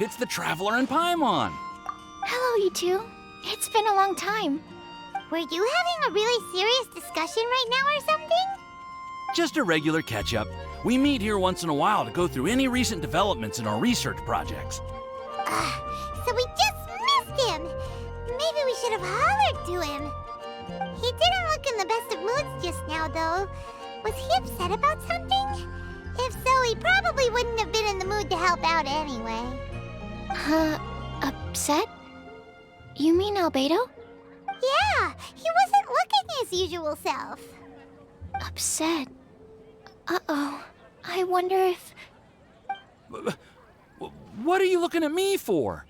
It's the Traveler and Paimon. Hello, you two. It's been a long time. Were you having a really serious discussion right now or something? Just a regular catch-up. We meet here once in a while to go through any recent developments in our research projects. So we just missed him. Maybe we should have hollered to him. He didn't look in the best of moods just now, though. Was he upset about something? If so, he probably wouldn't have been in the mood to help out anyway. Upset? You mean Albedo? Yeah, he wasn't looking his usual self. Upset? Uh-oh. I wonder if... What are you looking at me for?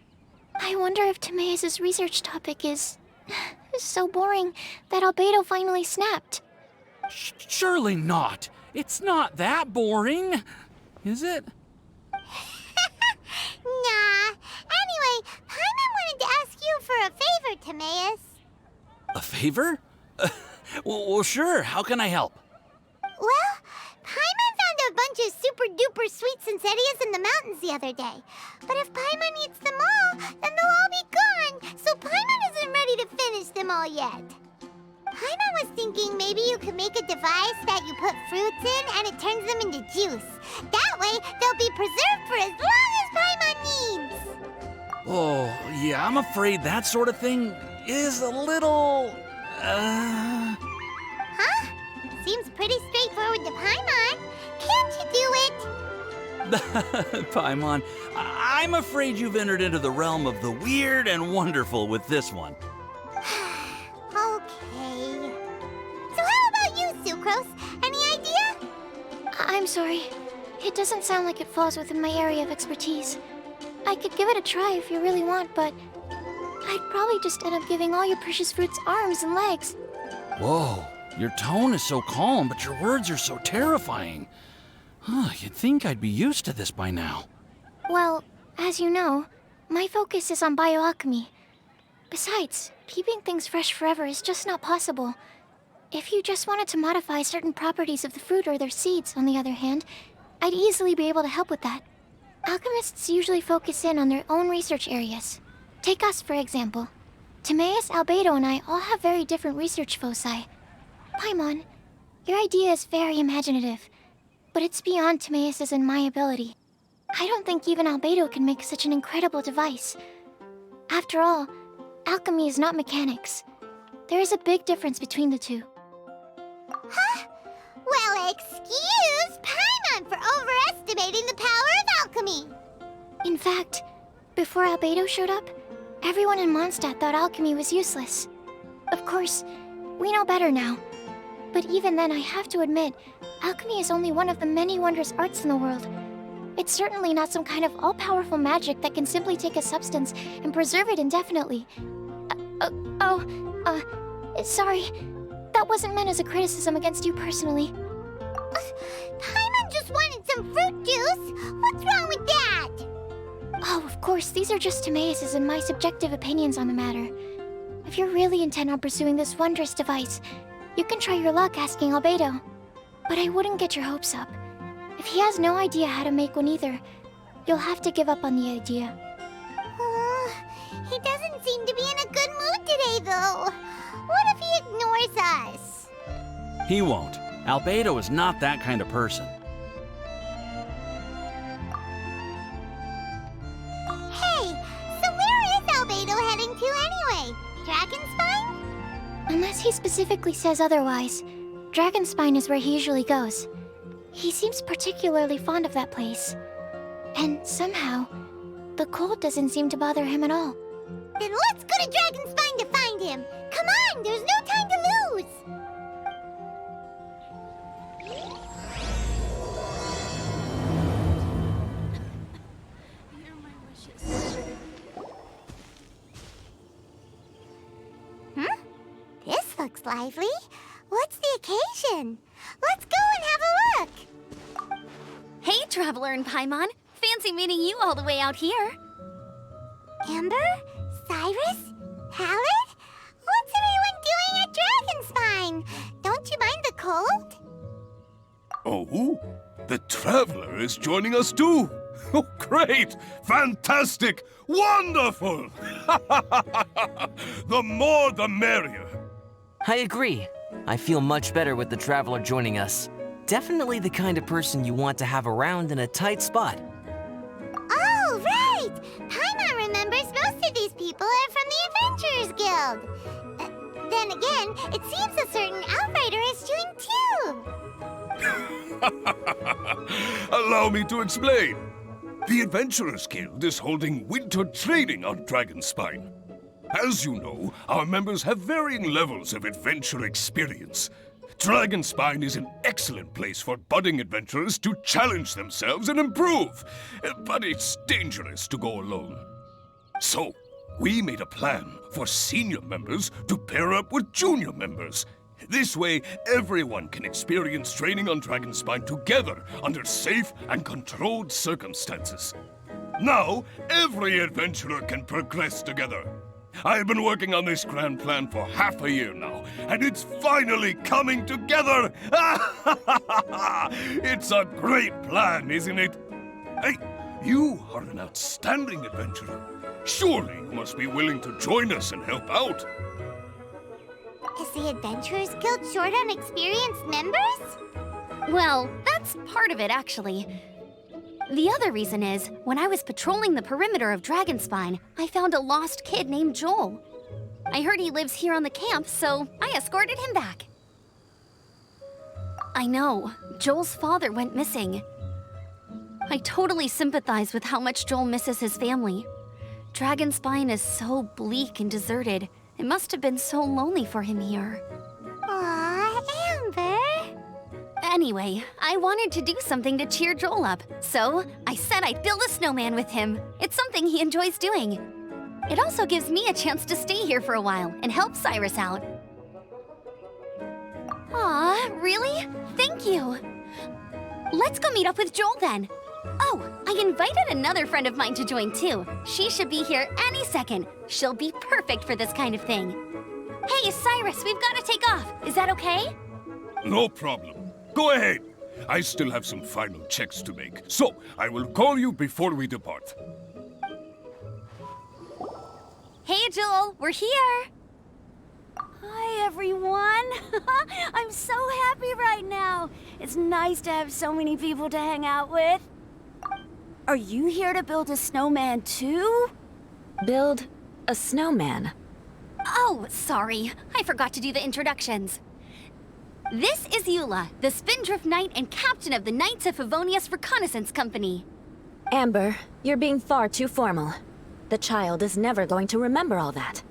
I wonder if Timaeus' research topic is... so boring that Albedo finally snapped. Surely not. It's not that boring, is it? Nah. Anyway, Paimon wanted to ask you for a favor, Timaeus. A favor? Well, sure. How can I help? Well, Paimon found a bunch of super-duper sweet Sensetias in the mountains the other day. But if Paimon eats them all, then they'll all be gone, so Paimon isn't ready to finish them all yet. Paimon was thinking maybe you could make a device that you put fruits in and it turns them into juice. That way, they'll be preserved for as long as Paimon needs. Oh, yeah, I'm afraid that sort of thing is a little... Huh? Seems pretty straightforward to Paimon. Can't you do it? Paimon, I'm afraid you've entered into the realm of the weird and wonderful with this one. Okay. So how about you, Sucrose? Any idea? I'm sorry. It doesn't sound like it falls within my area of expertise. I could give it a try if you really want, but I'd probably just end up giving all your precious fruits arms and legs. Whoa, your tone is so calm, but your words are so terrifying. You'd think I'd be used to this by now. Well, as you know, my focus is on bioalchemy. Besides, keeping things fresh forever is just not possible. If you just wanted to modify certain properties of the fruit or their seeds, on the other hand, I'd easily be able to help with that. Alchemists usually focus in on their own research areas. Take us, for example. Timaeus, Albedo, and I all have very different research foci. Paimon, your idea is very imaginative, but it's beyond Timaeus' and my ability. I don't think even Albedo can make such an incredible device. After all, alchemy is not mechanics. There is a big difference between the two. Huh? Well, excuse Paimon for overestimating the power of alchemy. In fact, before Albedo showed up, everyone in Mondstadt thought alchemy was useless. Of course, we know better now. But even then, I have to admit, alchemy is only one of the many wondrous arts in the world. It's certainly not some kind of all-powerful magic that can simply take a substance and preserve it indefinitely. Sorry. That wasn't meant as a criticism against you personally. Paimon just wanted some fruit juice. What's wrong with that? Oh, of course, these are just Timaeus' and my subjective opinions on the matter. If you're really intent on pursuing this wondrous device, you can try your luck asking Albedo. But I wouldn't get your hopes up. If he has no idea how to make one either, you'll have to give up on the idea. He doesn't seem to be in a good mood today, though. What if he ignores us? He won't. Albedo is not that kind of person. Hey, so where is Albedo heading to anyway? Dragonspine? Unless he specifically says otherwise, Dragonspine is where he usually goes. He seems particularly fond of that place. And somehow, the cold doesn't seem to bother him at all. Then let's go to Dragonspine to find him. Come on, there's no time to lose. This looks lively. What's the occasion? Let's go and have a look. Hey, Traveler and Paimon. Fancy meeting you all the way out here. Amber? Cyrus? Pallet? What's everyone doing at Dragonspine? Don't you mind the cold? Oh, the Traveler is joining us too. Oh, great! Fantastic! Wonderful! The more the merrier. I agree. I feel much better with the traveler joining us. Definitely the kind of person you want to have around in a tight spot. Oh, right! Paimon remembers most of these people are from the Adventurers Guild. Then again, it seems a certain Outrider is doing too. Allow me to explain. The Adventurers Guild is holding winter training on Dragonspine. As you know, our members have varying levels of adventure experience. Dragonspine is an excellent place for budding adventurers to challenge themselves and improve, but it's dangerous to go alone. So, we made a plan for senior members to pair up with junior members. This way, everyone can experience training on Dragonspine together under safe and controlled circumstances. Now, every adventurer can progress together. I've been working on this grand plan for half a year now, and it's finally coming together! It's a great plan, isn't it? Hey, you are an outstanding adventurer. Surely you must be willing to join us and help out. Is the Adventurers Guild short on experienced members? Well, that's part of it, actually. The other reason is, when I was patrolling the perimeter of Dragonspine, I found a lost kid named Joel. I heard he lives here on the camp, so I escorted him back. I know, Joel's father went missing. I totally sympathize with how much Joel misses his family. Dragonspine is so bleak and deserted. It must have been so lonely for him here. Aw, Amber. Anyway, I wanted to do something to cheer Joel up, so I said I'd build a snowman with him. It's something he enjoys doing. It also gives me a chance to stay here for a while and help Cyrus out. Aw, really? Thank you. Let's go meet up with Joel then. Oh, I invited another friend of mine to join too. She should be here any second. She'll be perfect for this kind of thing. Hey, Cyrus, we've got to take off. Is that okay? No problem. Go ahead. I still have some final checks to make, so I will call you before we depart. Hey, Joel, we're here. Hi, everyone. I'm so happy right now. It's nice to have so many people to hang out with. Are you here to build a snowman too? Build a snowman? Oh, sorry. I forgot to do the introductions. This is Eula, the Spindrift Knight and captain of the Knights of Favonius Reconnaissance Company. Amber, you're being far too formal. The child is never going to remember all that.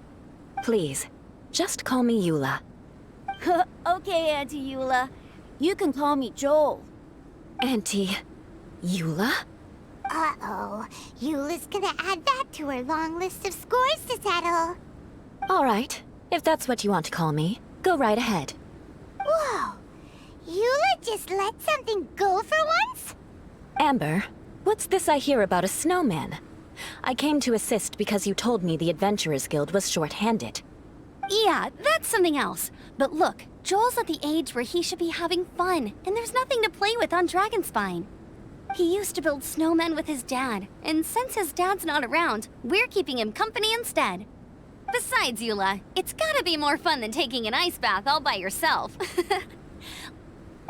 Please, just call me Eula. Okay, Auntie Eula. You can call me Joel. Auntie Eula? Uh-oh. Eula's gonna add that to her long list of scores to settle. All right, if that's what you want to call me, go right ahead. Whoa! Eula just let something go for once? Amber, what's this I hear about a snowman? I came to assist because you told me the Adventurers Guild was short-handed. Yeah, that's something else. But look, Joel's at the age where he should be having fun, and there's nothing to play with on Dragonspine. He used to build snowmen with his dad, and since his dad's not around, we're keeping him company instead. Besides, Eula, it's gotta be more fun than taking an ice bath all by yourself.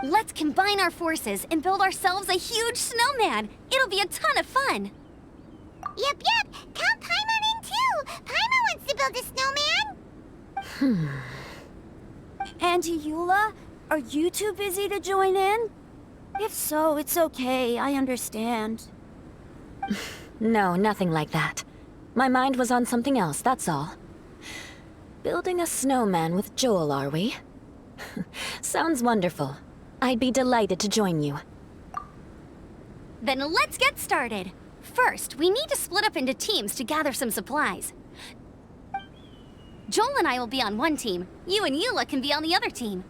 Let's combine our forces and build ourselves a huge snowman. It'll be a ton of fun. Yep. Count Paimon in too. Paimon wants to build a snowman. Auntie Eula, are you too busy to join in? If so, it's okay. I understand. No, nothing like that. My mind was on something else, that's all. Building a snowman with Joel, are we? Sounds wonderful. I'd be delighted to join you. Then let's get started. First, we need to split up into teams to gather some supplies. Joel and I will be on one team. You and Eula can be on the other team.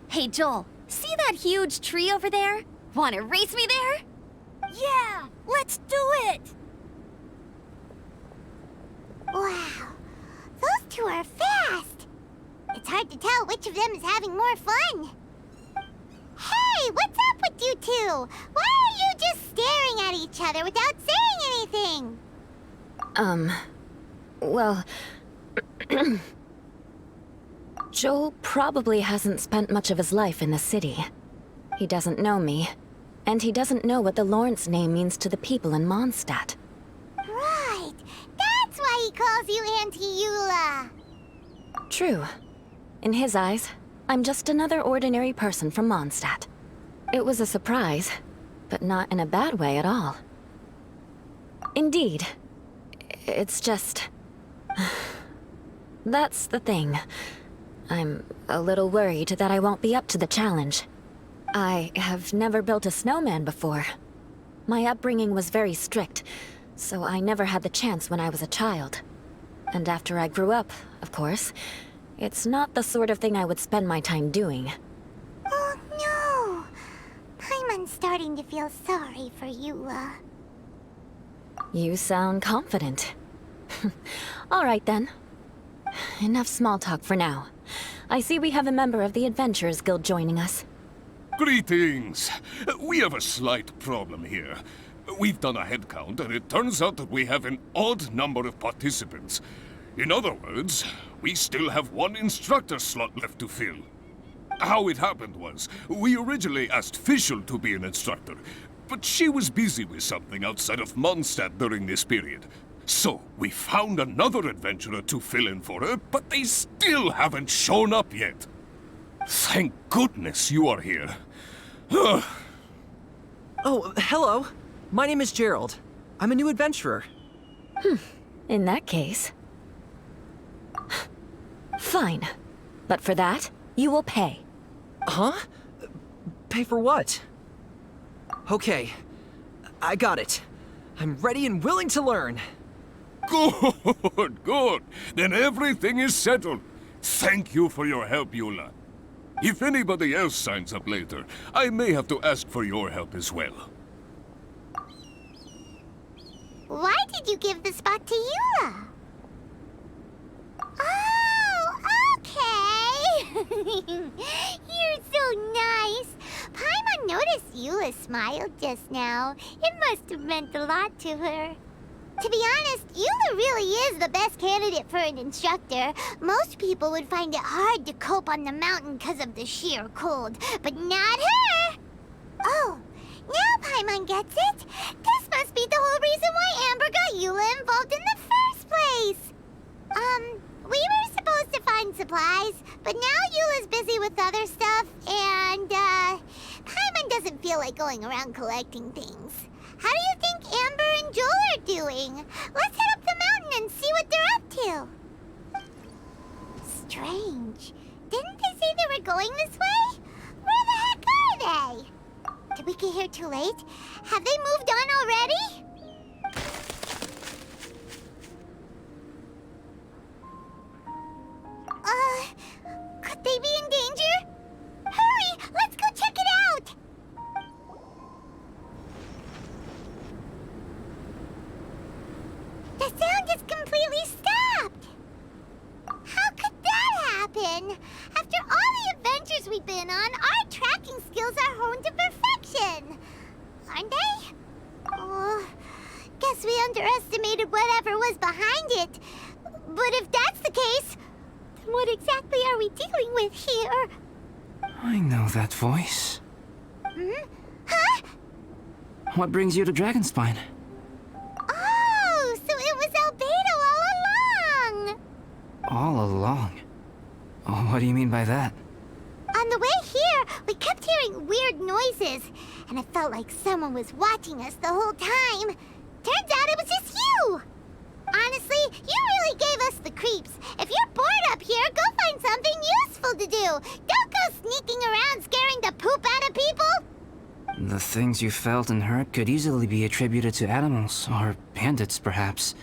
Hey, Joel, see that huge tree over there? Want to race me there? Yeah, let's do it! Wow. Those two are fast. It's hard to tell which of them is having more fun. Hey, what's up with you two? Why are you just staring at each other without saying anything? Well... Joel probably hasn't spent much of his life in the city. He doesn't know me, and he doesn't know what the Lawrence name means to the people in Mondstadt. Right. That's why he calls you Auntie Eula. True. In his eyes, I'm just another ordinary person from Mondstadt. It was a surprise, but not in a bad way at all. Indeed. It's just... That's the thing. I'm a little worried that I won't be up to the challenge. I have never built a snowman before. My upbringing was very strict, so I never had the chance when I was a child. And after I grew up, of course, it's not the sort of thing I would spend my time doing. Oh no! Paimon's starting to feel sorry for Eula. You sound confident. All right then. Enough small talk for now. I see we have a member of the Adventurers Guild joining us. Greetings. We have a slight problem here. We've done a head count, and it turns out that we have an odd number of participants. In other words, we still have one instructor slot left to fill. How it happened was, we originally asked Fischl to be an instructor, but she was busy with something outside of Mondstadt during this period. So, we found another adventurer to fill in for her, but they still haven't shown up yet. Thank goodness you are here. Oh, hello. My name is Gerald. I'm a new adventurer. In that case... Fine. But for that, you will pay. Huh? Pay for what? Okay. I got it. I'm ready and willing to learn. Good, good. Then everything is settled. Thank you for your help, Eula. If anybody else signs up later, I may have to ask for your help as well. Why did you give the spot to Eula? Oh, okay. You're so nice. Paimon noticed Eula smiled just now. It must have meant a lot to her. To be honest, Eula really is the best candidate for an instructor. Most people would find it hard to cope on the mountain because of the sheer cold, but not her! Oh, now Paimon gets it. This must be the whole reason why Amber got Eula involved in the first place. We were supposed to find supplies, but now Eula's busy with other stuff, and, Paimon doesn't feel like going around collecting things. How do you think Amber and Joel are doing? Let's head up the mountain and see what they're up to. Strange. Didn't they say they were going this way? Where the heck are they? Did we get here too late? Have they moved on already? Could they be in danger? Hurry! Let's go check it out! The sound just completely stopped! How could that happen? After all the adventures we've been on, our tracking skills are honed to perfection! Aren't they? Oh, guess we underestimated whatever was behind it. But if that's the case, then what exactly are we dealing with here? I know that voice. Hmm? Huh? What brings you to Dragonspine? Oh, so it was Albedo all along! All along? Oh, what do you mean by that? On the way here, we kept hearing weird noises, and it felt like someone was watching us the whole time. Turns out it was just you! Honestly, you really gave us the creeps. If you're bored up here, go find something useful to do. Don't go sneaking around scaring the poop out of people. The things you felt and heard could easily be attributed to animals, or bandits, perhaps.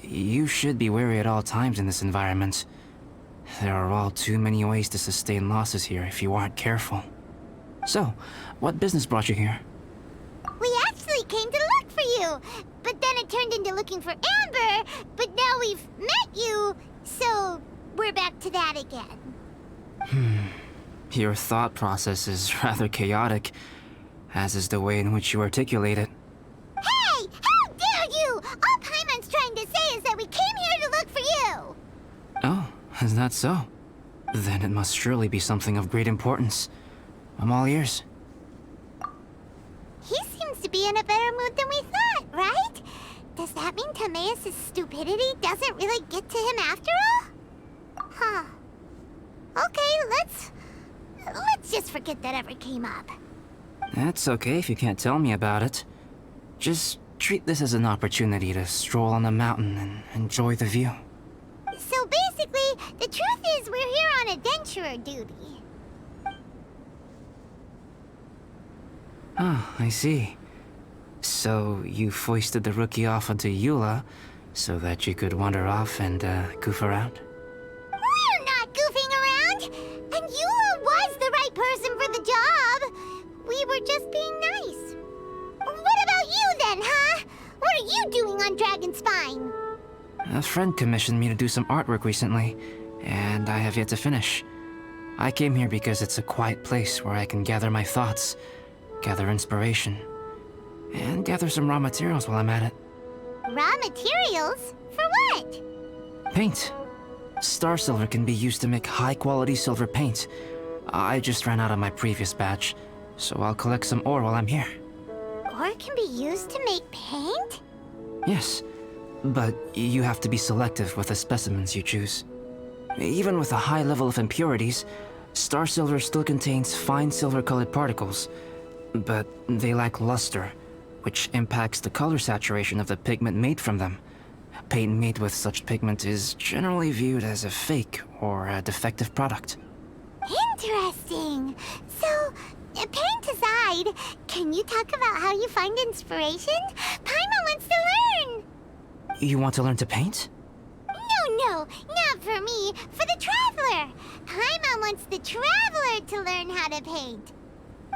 You should be wary at all times in this environment. There are all too many ways to sustain losses here if you aren't careful. So, what business brought you here? We actually came to look for you, but then it turned into looking for Amber, but now we've met you, so we're back to that again. Your thought process is rather chaotic. as is the way in which you articulate it. Hey! How dare you! All Paimon's trying to say is that we came here to look for you! Oh, is that so? Then it must surely be something of great importance. I'm all ears. He seems to be in a better mood than we thought, right? Does that mean Timaeus' stupidity doesn't really get to him after all? Huh. Okay, let's just forget that ever came up. That's okay if you can't tell me about it. Just treat this as an opportunity to stroll on the mountain and enjoy the view. So basically, the truth is we're here on adventurer duty. Ah, I see. So you foisted the rookie off onto Eula so that you could wander off and goof around? We're not goofing around! And Eula was the right person for the job! We were just being nice. What about you then, huh? What are you doing on Dragonspine? A friend commissioned me to do some artwork recently, and I have yet to finish. I came here because it's a quiet place where I can gather my thoughts, gather inspiration, and gather some raw materials while I'm at it. Raw materials? For what? Paint. Star silver can be used to make high-quality silver paint. I just ran out of my previous batch, so I'll collect some ore while I'm here. Ore can be used to make paint? Yes, but you have to be selective with the specimens you choose. Even with a high level of impurities, star silver still contains fine silver-colored particles, but they lack luster, which impacts the color saturation of the pigment made from them. Paint made with such pigment is generally viewed as a fake or a defective product. Interesting. So, paint aside, can you talk about how you find inspiration? Paimon wants to learn! You want to learn to paint? No, not for me. For the Traveler. Paimon wants the Traveler to learn how to paint.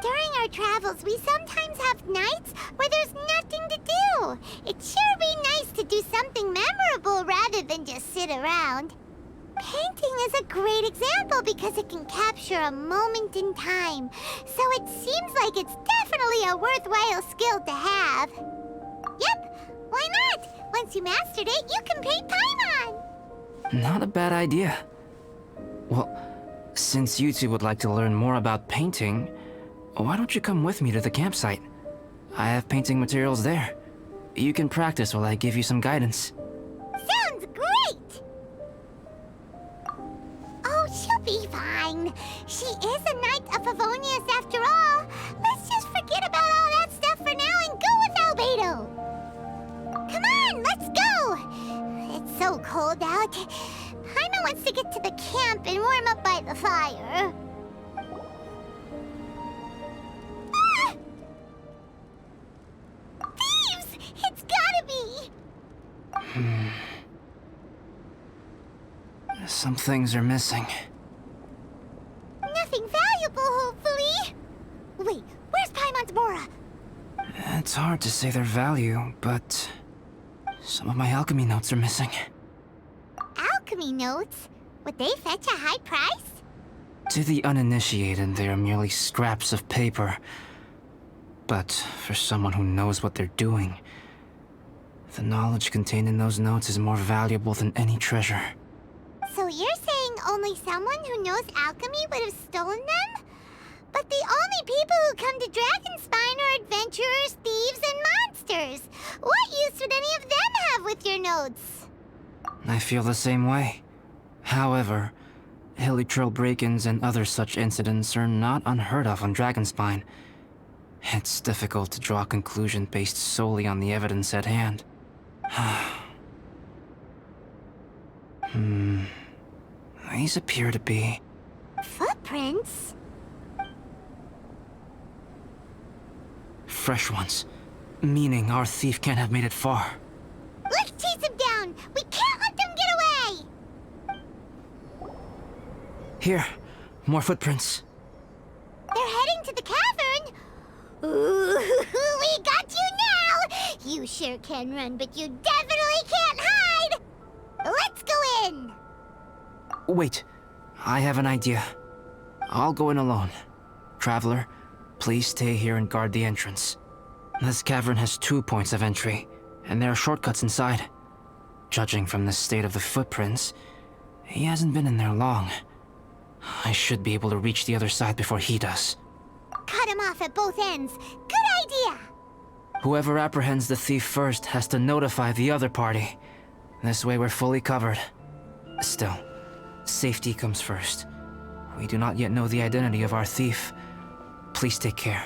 During our travels, we sometimes have nights where there's nothing to do. It'd sure be nice to do something memorable rather than just sit around. Painting is a great example because it can capture a moment in time. So it seems like it's definitely a worthwhile skill to have. Yep, why not? Once you mastered it, you can paint Paimon. Not a bad idea. Well, since you two would like to learn more about painting, why don't you come with me to the campsite? I have painting materials there. You can practice while I give you some guidance. Sounds great! Oh, she'll be fine. She is a Knight of Favonius after all. Let's just forget about all that stuff for now and go with Albedo. Come on, let's go! It's so cold out. Paimon wants to get to the camp and warm up by the fire. Thieves! It's gotta be! Some things are missing. Nothing valuable, hopefully. Wait, where's Paimon's Mora? It's hard to say their value, but some of my alchemy notes are missing. Alchemy notes? Would they fetch a high price? To the uninitiated, they are merely scraps of paper. But for someone who knows what they're doing, the knowledge contained in those notes is more valuable than any treasure. So you're saying only someone who knows alchemy would have stolen them? But the only people who come to Dragonspine are adventurers, thieves, and monsters. What use would any of them have with your notes? I feel the same way. However, hilly trail break-ins and other such incidents are not unheard of on Dragonspine. It's difficult to draw a conclusion based solely on the evidence at hand. These appear to be... Footprints? fresh ones. Meaning our thief can't have made it far. Let's chase him down! We can't let them get away! Here, more footprints. They're heading to the cavern! Ooh, we got you now! You sure can run, but you definitely can't hide! Let's go in! Wait, I have an idea. I'll go in alone. Traveler, Please stay here and guard the entrance. This cavern has 2 points of entry, and there are shortcuts inside. Judging from the state of the footprints, he hasn't been in there long. I should be able to reach the other side before he does. Cut him off at both ends. Good idea! Whoever apprehends the thief first has to notify the other party. This way we're fully covered. Still, safety comes first. We do not yet know the identity of our thief. Please take care.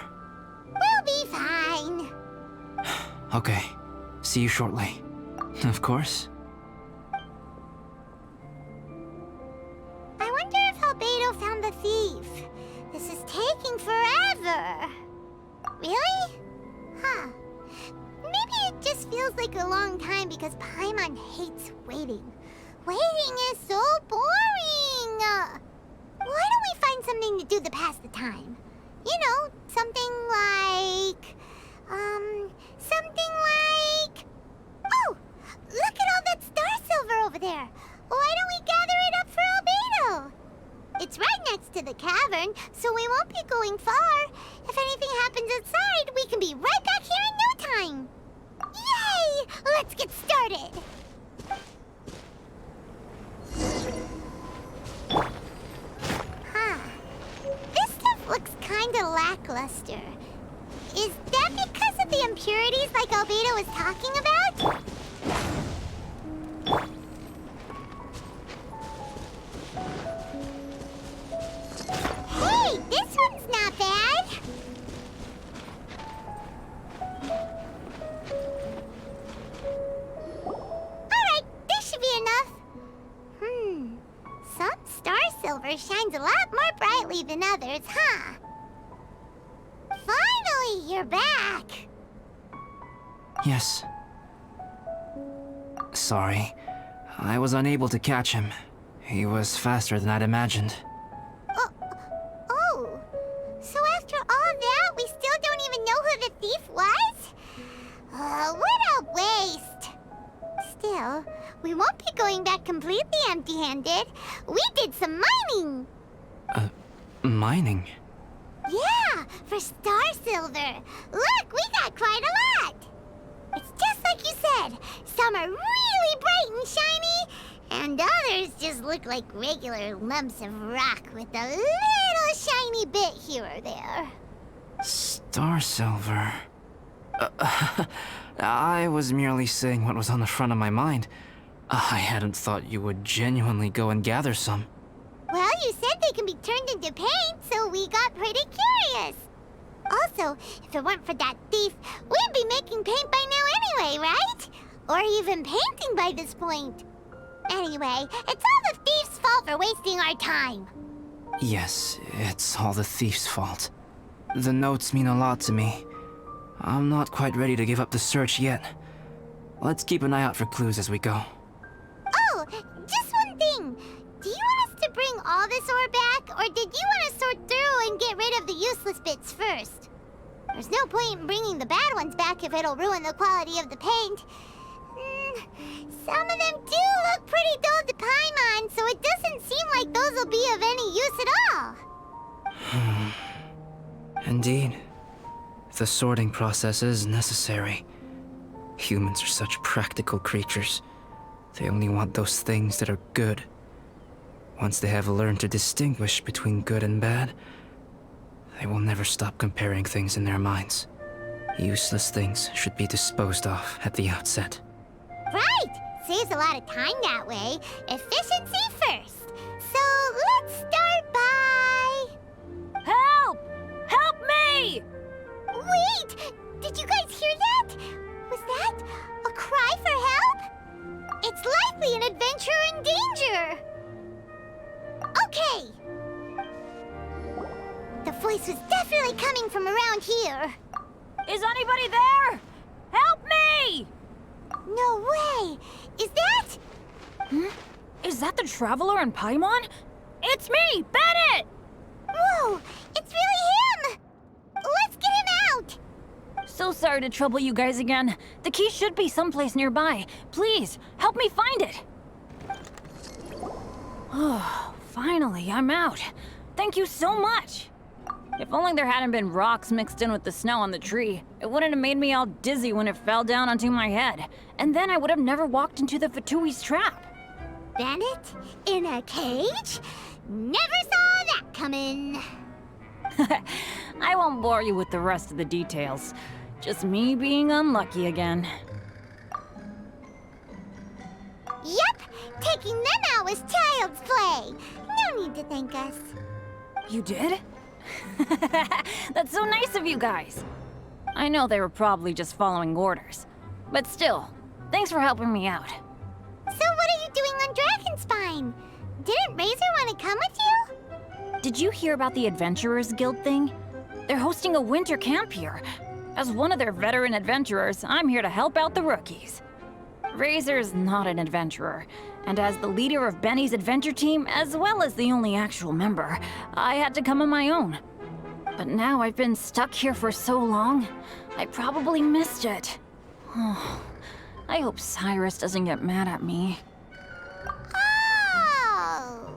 We'll be fine. Okay. See you shortly. Of course. I wonder if Albedo found the thief. This is taking forever. Really? Huh. Maybe it just feels like a long time because Paimon hates waiting. Waiting is so boring! Why don't we find something to do to pass the time? You know, something like... Oh! Look at all that star silver over there! Why don't we gather it up for Albedo? It's right next to the cavern, so we won't be going far. If anything happens outside, we can be right back here in no time. Yay! Let's get started! Huh. This stuff looks kinda lackluster. Is that because of the impurities like Albedo was talking about? Hey, this one's not bad! Alright, this should be enough. Some star silver shines a lot more brightly than others, huh? Finally, you're back! Yes. Sorry. I was unable to catch him. He was faster than I'd imagined. Oh, so after all that, we still don't even know who the thief was? What a waste! Still, we won't be going back completely empty-handed. We did some mining! Mining? Yeah, for star silver. Look, we got quite a lot! It's just like you said. Some are really bright and shiny, and others just look like regular lumps of rock with a little shiny bit here or there. Star silver. I was merely saying what was on the front of my mind. I hadn't thought you would genuinely go and gather some. Well, you said they can be turned into paint, so we got pretty curious. Also, if it weren't for that thief, we'd be making paint by now anyway, right? Or even painting by this point. Anyway, it's all the thief's fault for wasting our time. Yes, it's all the thief's fault. The notes mean a lot to me. I'm not quite ready to give up the search yet. Let's keep an eye out for clues as we go. Oh, just one thing. Do you want us to bring all this ore back, or did you want to sort through and get rid of the useless bits first? There's no point in bringing the bad ones back if it'll ruin the quality of the paint. Some of them do look pretty dull to Paimon, so it doesn't seem like those will be of any use at all. Indeed. The sorting process is necessary. Humans are such practical creatures. They only want those things that are good. Once they have learned to distinguish between good and bad, they will never stop comparing things in their minds. Useless things should be disposed of at the outset. Right! Saves a lot of time that way. Efficiency first. So let's start by... Help! Help me! Wait! Did you guys hear that? Was that a cry for help? It's likely an adventurer in danger. Okay. The voice was definitely coming from around here. Is anybody there? Help me! No way! Is that... Is that the Traveler in Paimon? It's me, Bennett! Whoa! It's really him! Let's get him out! So sorry to trouble you guys again. The key should be someplace nearby. Please, help me find it! Oh, finally, I'm out. Thank you so much! If only there hadn't been rocks mixed in with the snow on the tree, it wouldn't have made me all dizzy when it fell down onto my head. And then I would have never walked into the Fatui's trap. Bennett? In a cage? Never saw that coming. I won't bore you with the rest of the details. Just me being unlucky again. Yep, taking them out was child's play. No need to thank us. You did? That's so nice of you guys. I know they were probably just following orders. But still, thanks for helping me out. So what are you doing on Dragonspine? Didn't Razor want to come with you? Did you hear about the Adventurers Guild thing? They're hosting a winter camp here. As one of their veteran adventurers, I'm here to help out the rookies. Razor's not an adventurer, and as the leader of Benny's adventure team, as well as the only actual member, I had to come on my own. But now I've been stuck here for so long, I probably missed it. Oh, I hope Cyrus doesn't get mad at me. Oh!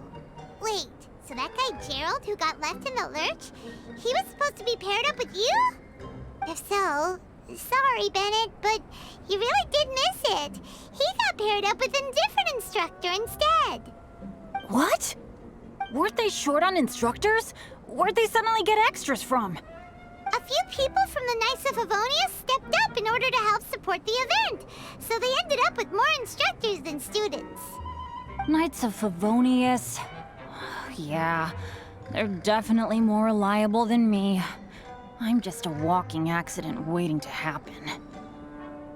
Wait, so that guy Gerald who got left in the lurch, he was supposed to be paired up with you? If so, sorry, Bennett, but you really did miss it. He got paired up with a different instructor instead. What? Weren't they short on instructors? Where'd they suddenly get extras from? A few people from the Knights of Avonia stepped up in order to help support the event, so they ended up with more instructors than students. Knights of Favonius. Yeah, they're definitely more reliable than me. I'm just a walking accident waiting to happen.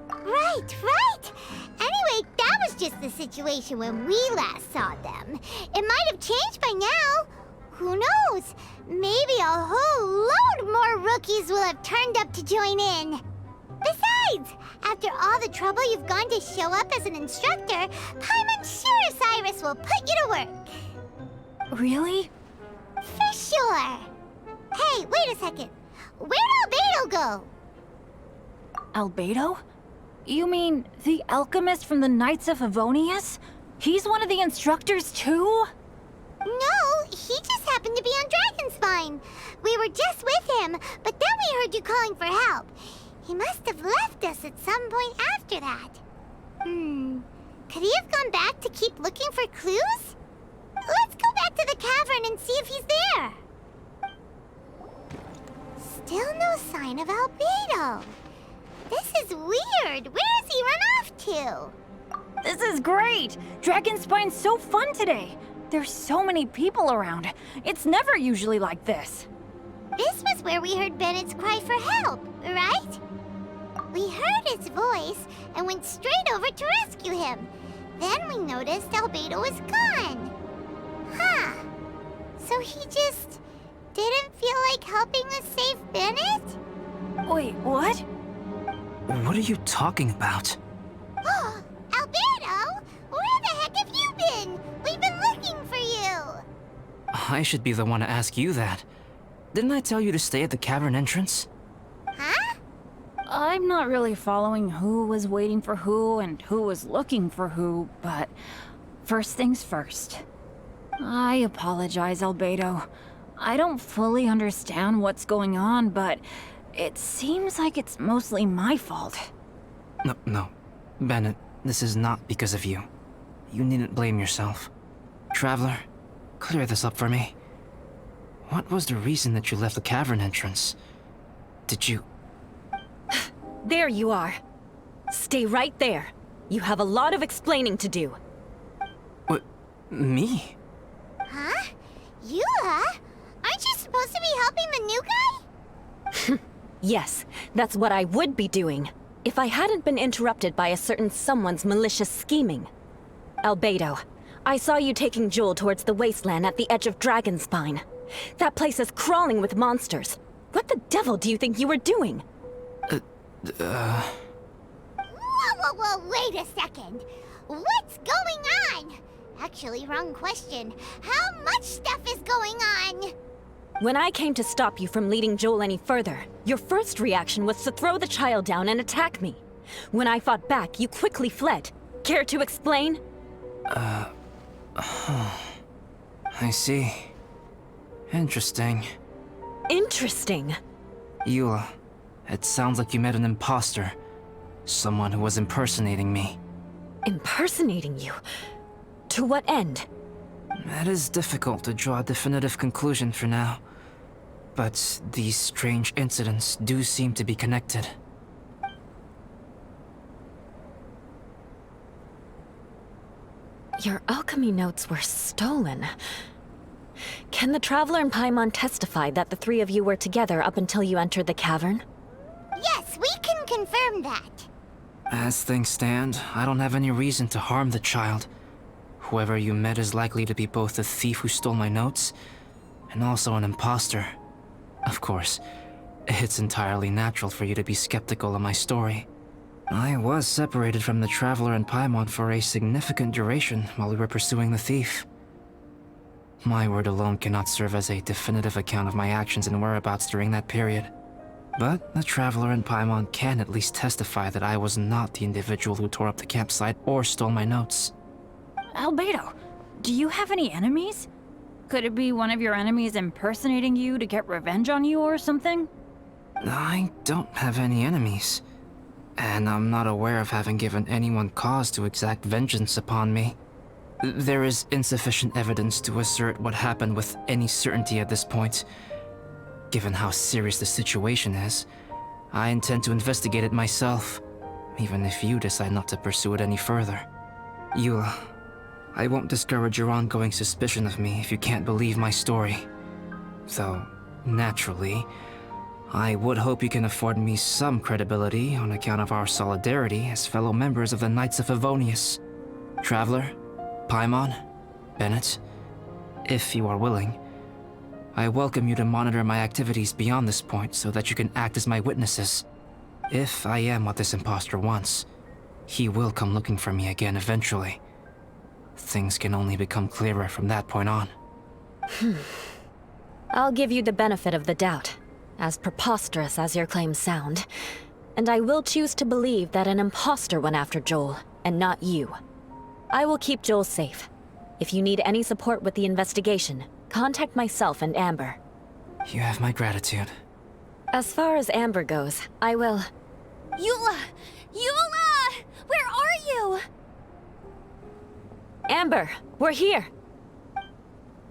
Right, right! Anyway, that was just the situation when we last saw them. It might have changed by now. Who knows? Maybe a whole load more rookies will have turned up to join in. Besides, after all the trouble you've gone to show up as an instructor, Paimon's sure Cyrus will put you to work. Really? For sure. Hey, wait a second. Where'd Albedo go? Albedo? You mean the alchemist from the Knights of Favonius? He's one of the instructors too? No, he just happened to be on Dragonspine. We were just with him, but then we heard you calling for help. He must have left us at some point after that. Could he have gone back to keep looking for clues? Let's go back to the cavern and see if he's there. Still no sign of Albedo. This is weird. Where has he run off to? This is great! Dragonspine's so fun today! There's so many people around. It's never usually like this. This was where we heard Bennett's cry for help, right? We heard his voice and went straight over to rescue him. Then we noticed Albedo was gone. Huh. So he just didn't feel like helping us save Bennett? Wait, what? What are you talking about? Oh, Albedo! Where the heck have you been? We've been looking for you! I should be the one to ask you that. Didn't I tell you to stay at the cavern entrance? Huh? I'm not really following who was waiting for who and who was looking for who, but first things first. I apologize, Albedo. I don't fully understand what's going on, but it seems like it's mostly my fault. No. Bennett, this is not because of you. You needn't blame yourself. Traveler, clear this up for me. What was the reason that you left the cavern entrance? Did you... There you are. Stay right there. You have a lot of explaining to do. What? Me? Huh? Eula? Aren't you supposed to be helping the new guy? Yes, that's what I would be doing, if I hadn't been interrupted by a certain someone's malicious scheming. Albedo, I saw you taking Joel towards the wasteland at the edge of Dragonspine. That place is crawling with monsters. What the devil do you think you were doing? Whoa, wait a second. What's going on? Actually, wrong question. How much stuff is going on? When I came to stop you from leading Joel any further, your first reaction was to throw the child down and attack me. When I fought back, you quickly fled. Care to explain? I see. Interesting. Interesting. Eula, it sounds like you met an imposter. Someone who was impersonating me. Impersonating you? To what end? It is difficult to draw a definitive conclusion for now. But these strange incidents do seem to be connected. Your alchemy notes were stolen. Can the Traveler and Paimon testify that the three of you were together up until you entered the cavern? Yes, we can confirm that. As things stand, I don't have any reason to harm the child. Whoever you met is likely to be both the thief who stole my notes, and also an imposter. Of course, it's entirely natural for you to be skeptical of my story. I was separated from the Traveler and Paimon for a significant duration while we were pursuing the thief. My word alone cannot serve as a definitive account of my actions and whereabouts during that period. But the Traveler and Paimon can at least testify that I was not the individual who tore up the campsite or stole my notes. Albedo, do you have any enemies? Could it be one of your enemies impersonating you to get revenge on you or something? I don't have any enemies. And I'm not aware of having given anyone cause to exact vengeance upon me. There is insufficient evidence to assert what happened with any certainty at this point. Given how serious the situation is, I intend to investigate it myself, even if you decide not to pursue it any further. Eula, I won't discourage your ongoing suspicion of me if you can't believe my story. Though, naturally, I would hope you can afford me some credibility on account of our solidarity as fellow members of the Knights of Favonius. Traveler, Paimon, Bennett, if you are willing, I welcome you to monitor my activities beyond this point so that you can act as my witnesses. If I am what this imposter wants, he will come looking for me again eventually. Things can only become clearer from that point on. I'll give you the benefit of the doubt, as preposterous as your claims sound. And I will choose to believe that an imposter went after Joel, and not you. I will keep Joel safe. If you need any support with the investigation, contact myself and Amber. You have my gratitude. As far as Amber goes, I will... Eula! Eula! Where are you? Amber, we're here!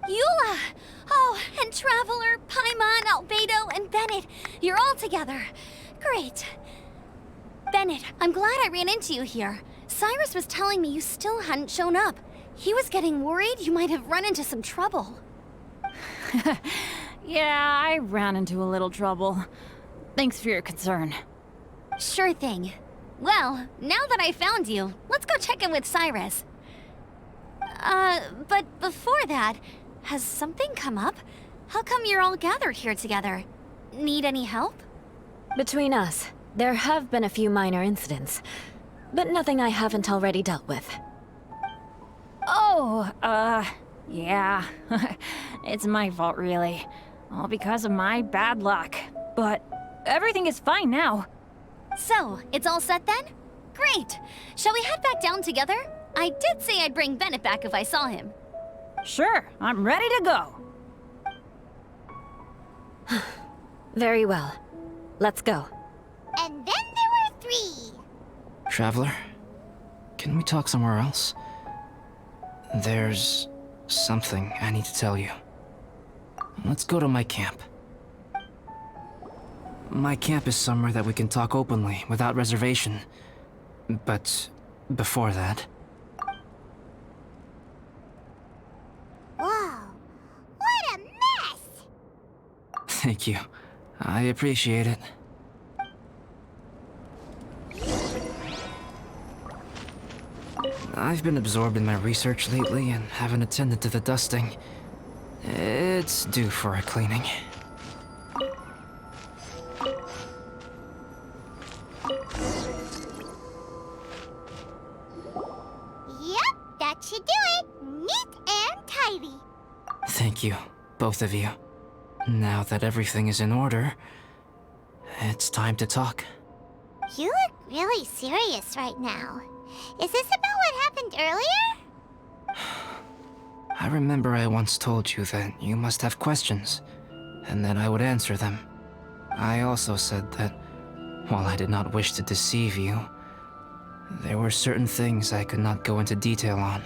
Eula! Oh, and Traveler, Paimon, Albedo, and Bennett. You're all together. Great. Bennett, I'm glad I ran into you here. Cyrus was telling me you still hadn't shown up. He was getting worried you might have run into some trouble. Yeah, I ran into a little trouble. Thanks for your concern. Sure thing. Well, now that I found you, let's go check in with Cyrus. But before that, has something come up? How come you're all gathered here together? Need any help? Between us, there have been a few minor incidents, but nothing I haven't already dealt with. Oh, yeah. It's my fault, really. All because of my bad luck. But everything is fine now. So, it's all set then? Great! Shall we head back down together? I did say I'd bring Bennett back if I saw him. Sure, I'm ready to go. Very well. Let's go. And then there were 3. Traveler, can we talk somewhere else? There's something I need to tell you. Let's go to my camp. My camp is somewhere that we can talk openly, without reservation. But before that... Whoa, what a mess! Thank you. I appreciate it. I've been absorbed in my research lately and haven't attended to the dusting. It's due for a cleaning. Yep, that should do it. Neat and tidy. Thank you, both of you. Now that everything is in order, it's time to talk. You look really serious right now. Is this about what happened earlier? I remember I once told you that you must have questions. and then I would answer them. I also said that, while I did not wish to deceive you, there were certain things I could not go into detail on.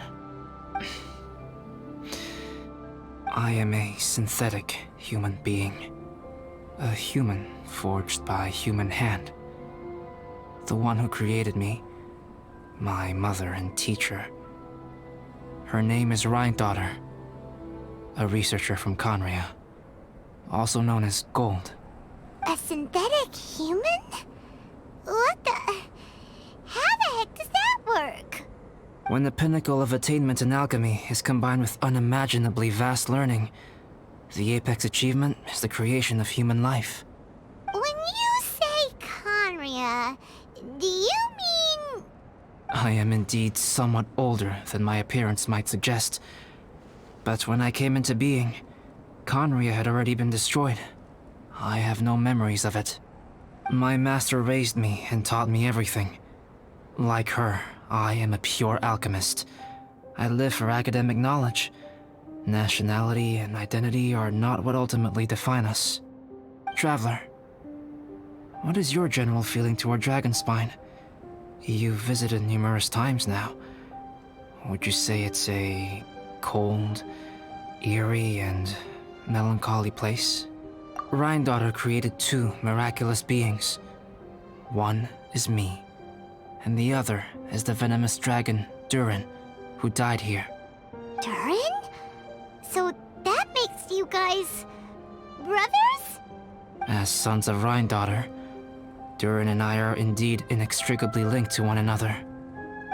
I am a synthetic human being. A human forged by human hand. The one who created me, my mother and teacher. Her name is Rhine-daughter, a researcher from Conria, also known as Gold. A synthetic human? What the... How the heck does that work? When the pinnacle of attainment in alchemy is combined with unimaginably vast learning, the apex achievement is the creation of human life. When you say Conria, do you mean... I am indeed somewhat older than my appearance might suggest, but when I came into being, Conria had already been destroyed. I have no memories of it. My master raised me and taught me everything. Like her, I am a pure alchemist. I live for academic knowledge. Nationality and identity are not what ultimately define us. Traveler, what is your general feeling toward Dragonspine? You've visited numerous times now. Would you say it's a cold, eerie, and melancholy place? Rhine-daughter created two miraculous beings. One is me, and the other is the venomous dragon, Durin, who died here. Durin? So that makes you guys... brothers? As sons of Rhine-daughter, Durin and I are indeed inextricably linked to one another.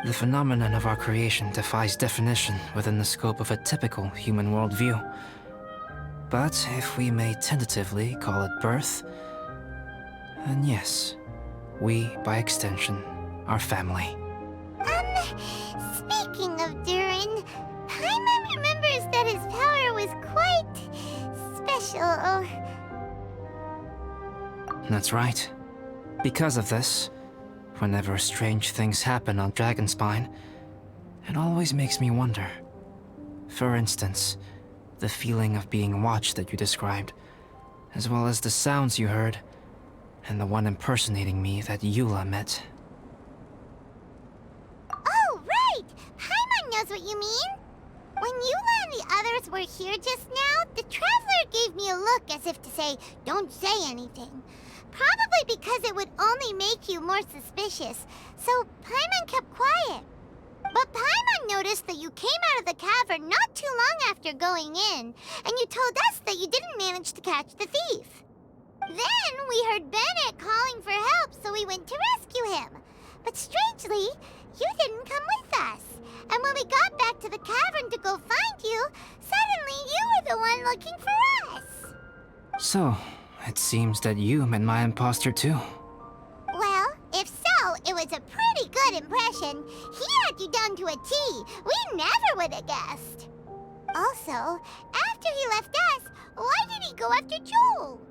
The phenomenon of our creation defies definition within the scope of a typical human worldview. But if we may tentatively call it birth, then yes, we, by extension, are family. Speaking of Durin, Paimon remembers that his power was quite... special. That's right. Because of this, whenever strange things happen on Dragonspine, it always makes me wonder. For instance, the feeling of being watched that you described, as well as the sounds you heard, and the one impersonating me that Eula met. Oh, right! Paimon knows what you mean! When Eula and the others were here just now, the Traveler gave me a look as if to say, don't say anything. Probably because it would only make you more suspicious, so Paimon kept quiet. But Paimon noticed that you came out of the cavern not too long after going in, and you told us that you didn't manage to catch the thief. Then we heard Bennett calling for help, so we went to rescue him. But strangely, you didn't come with us. And when we got back to the cavern to go find you, suddenly you were the one looking for us. So, it seems that you met my imposter too. Well, if so, it was a pretty good impression. He had you down to a T. We never would have guessed. Also, after he left us, why did he go after Joel?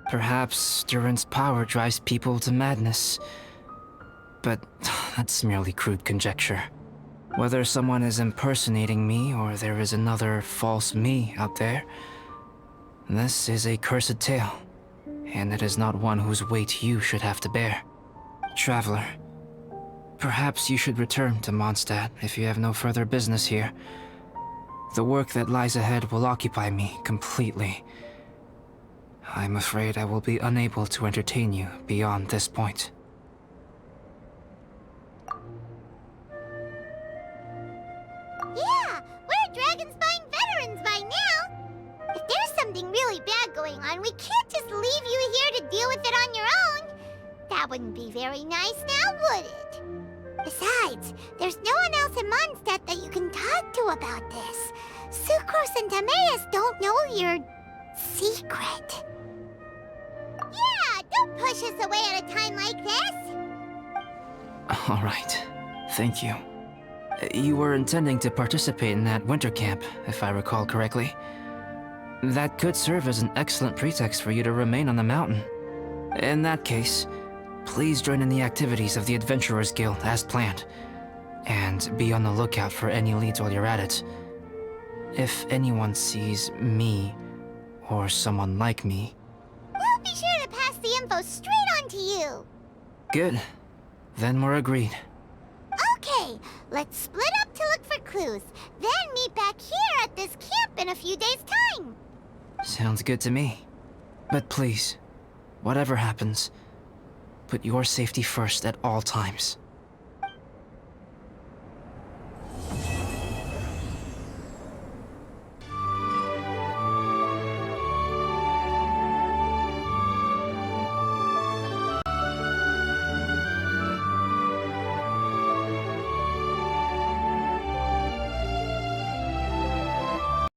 Perhaps Durin's power drives people to madness. But that's merely crude conjecture. Whether someone is impersonating me or there is another false me out there, this is a cursed tale, and it is not one whose weight you should have to bear. Traveler, perhaps you should return to Mondstadt if you have no further business here. The work that lies ahead will occupy me completely. I'm afraid I will be unable to entertain you beyond this point. Yeah, we're Dragonspine veterans by now. If there's something really bad going on, we can't just leave you here to deal with it on your own. That wouldn't be very nice now, would it? Besides, there's no one else in Mondstadt that you can talk to about this. Sucrose and Timaeus don't know your secret. Yeah, don't push us away at a time like this. All right, thank you. You were intending to participate in that winter camp, if I recall correctly. That could serve as an excellent pretext for you to remain on the mountain. In that case, please join in the activities of the Adventurers Guild as planned, and be on the lookout for any leads while you're at it. If anyone sees me, or someone like me. We'll be sure to pass the info straight on to you. Good. Then we're agreed. Okay, let's split up to look for clues, then meet back here at this camp in a few days' time. Sounds good to me. But please, whatever happens, put your safety first at all times.